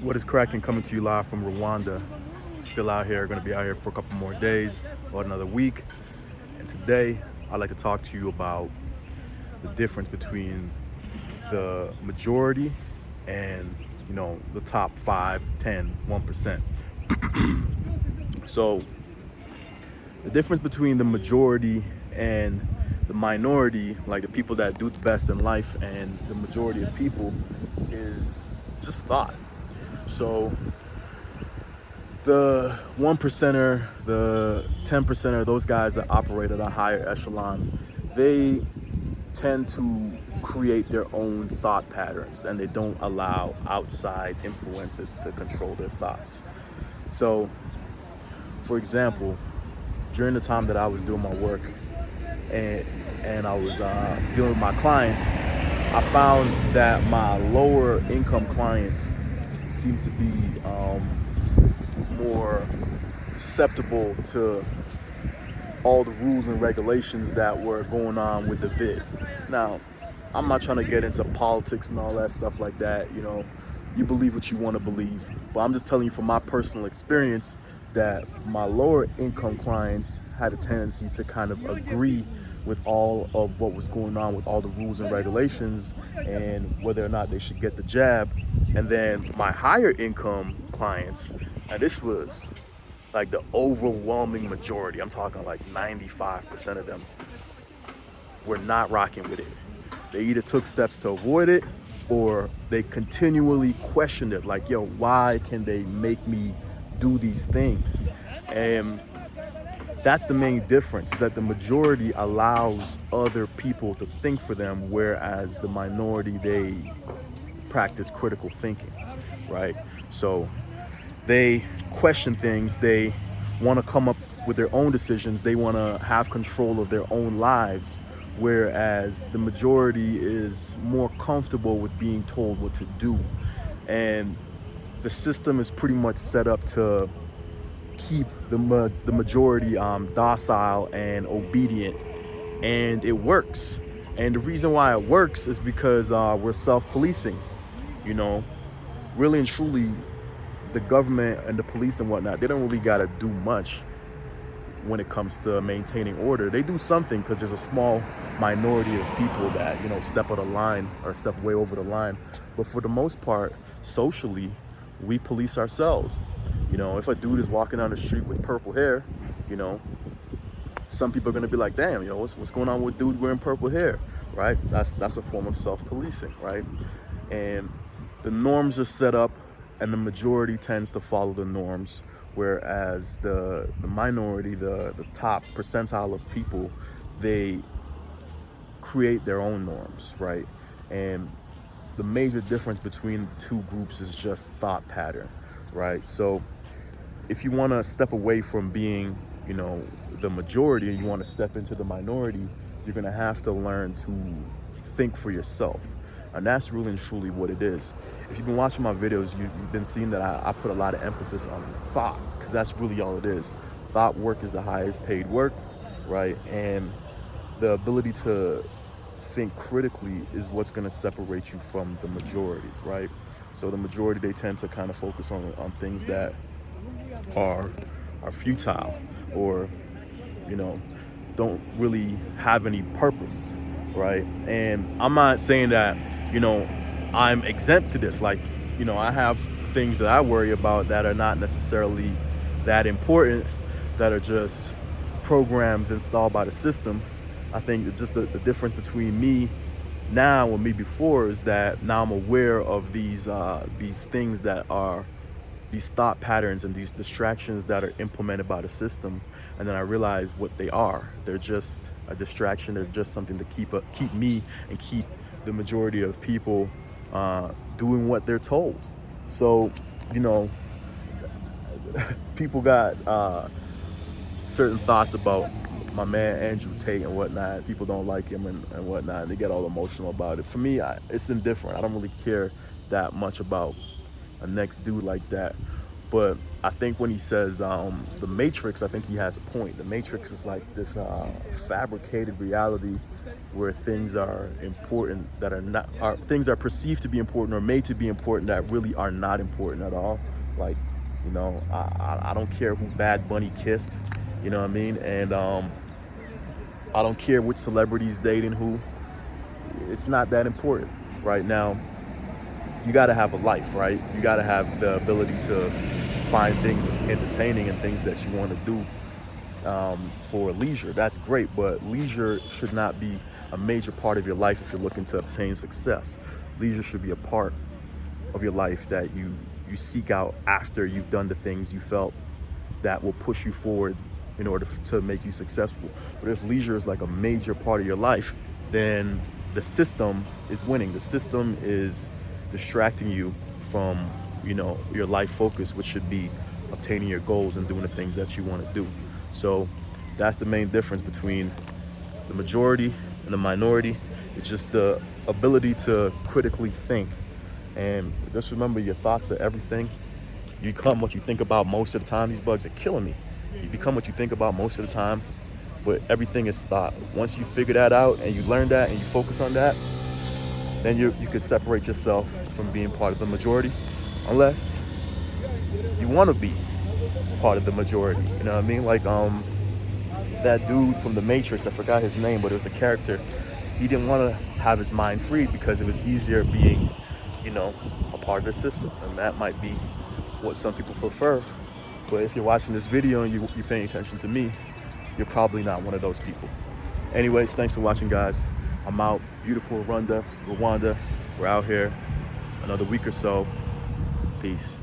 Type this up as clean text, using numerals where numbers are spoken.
What is cracking, coming to you live from Rwanda. Still out here, gonna be out here for a couple more days or another week. And today, I'd like to talk to you about the difference between the majority and, the top 5, 10, 1%. So the difference between the majority and the minority, like the people that do the best in life and the majority of people, is just thought. So the 1%er, the 10%er, those guys that operate at a higher echelon, they tend to create their own thought patterns and they don't allow outside influences to control their thoughts. So, for example, during the time that I was doing my work and I was dealing with my clients, I found that my lower income clients seem to be more susceptible to all the rules and regulations that were going on with the vid. Now, I'm not trying to get into politics and all that stuff like that. You believe what you want to believe, but I'm just telling you from my personal experience that my lower income clients had a tendency to kind of agree with all of what was going on with all the rules and regulations and whether or not they should get the jab. And then my higher income clients, and this was like the overwhelming majority, I'm talking like 95% of them, were not rocking with it. They either took steps to avoid it or they continually questioned it, like, yo, why can they make me do these things? And that's the main difference, is that the majority allows other people to think for them, whereas the minority, they practice critical thinking, right? So they question things, they want to come up with their own decisions, they want to have control of their own lives, whereas the majority is more comfortable with being told what to do. And the system is pretty much set up to keep the majority docile and obedient, and it works. And the reason why it works is because we're self-policing. Really and truly, the government and the police and whatnot, they don't really got to do much when it comes to maintaining order. They do something because there's a small minority of people that step out of line or step way over the line, but for the most part, socially, we police ourselves. If a dude is walking down the street with purple hair, some people are gonna be like, damn, what's going on with dude wearing purple hair, right? That's a form of self-policing, right? And the norms are set up and the majority tends to follow the norms, whereas the minority, the top percentile of people, they create their own norms, right? And the major difference between the two groups is just thought pattern, right? So if you want to step away from being, the majority, and you want to step into the minority, you're going to have to learn to think for yourself. And that's really and truly what it is. If you've been watching my videos, you've been seeing that I put a lot of emphasis on thought, because that's really all it is. Thought work is the highest paid work, right? And the ability to think critically is what's going to separate you from the majority, right? So the majority, they tend to kind of focus on things that are futile or don't really have any purpose, right? And I'm not saying that I'm exempt to this. Like, I have things that I worry about that are not necessarily that important, that are just programs installed by the system. I think just the difference between me now and me before is that now I'm aware of these things that are these thought patterns and these distractions that are implemented by the system, and then I realize what they are. They're just a distraction. They're just something to keep me and keep the majority of people doing what they're told. So, people got certain thoughts about my man Andrew Tate and whatnot. People don't like him and whatnot. They get all emotional about it. For me, it's indifferent. I don't really care that much about a next dude like that. But I think when he says the Matrix, I think he has a point. The Matrix is like this fabricated reality where things are important that are not, things are perceived to be important or made to be important that really are not important at all. Like, you know, I don't care who Bad Bunny kissed, you know what I mean? And I don't care which celebrity's dating who. It's not that important right now. You got to have a life, right? You got to have the ability to find things entertaining and things that you want to do for leisure. That's great, but leisure should not be a major part of your life if you're looking to obtain success. Leisure should be a part of your life that you seek out after you've done the things you felt that will push you forward in order to make you successful. But if leisure is like a major part of your life, then the system is winning. The system is distracting you from, you know, your life focus, which should be obtaining your goals and doing the things that you want to do. So that's the main difference between the majority and the minority. It's just the ability to critically think. And just remember, your thoughts are everything. You become what you think about most of the time. These bugs are killing me. You become what you think about most of the time, but everything is thought. Once you figure that out and you learn that and you focus on that, then you can separate yourself from being part of the majority, unless you want to be part of the majority. You know what I mean? Like that dude from The Matrix, I forgot his name, but it was a character. He didn't want to have his mind freed because it was easier being, you know, a part of the system. And that might be what some people prefer. But if you're watching this video and you're paying attention to me, you're probably not one of those people. Anyways, thanks for watching, guys. I'm out. Beautiful Rwanda. We're out here another week or so. Peace.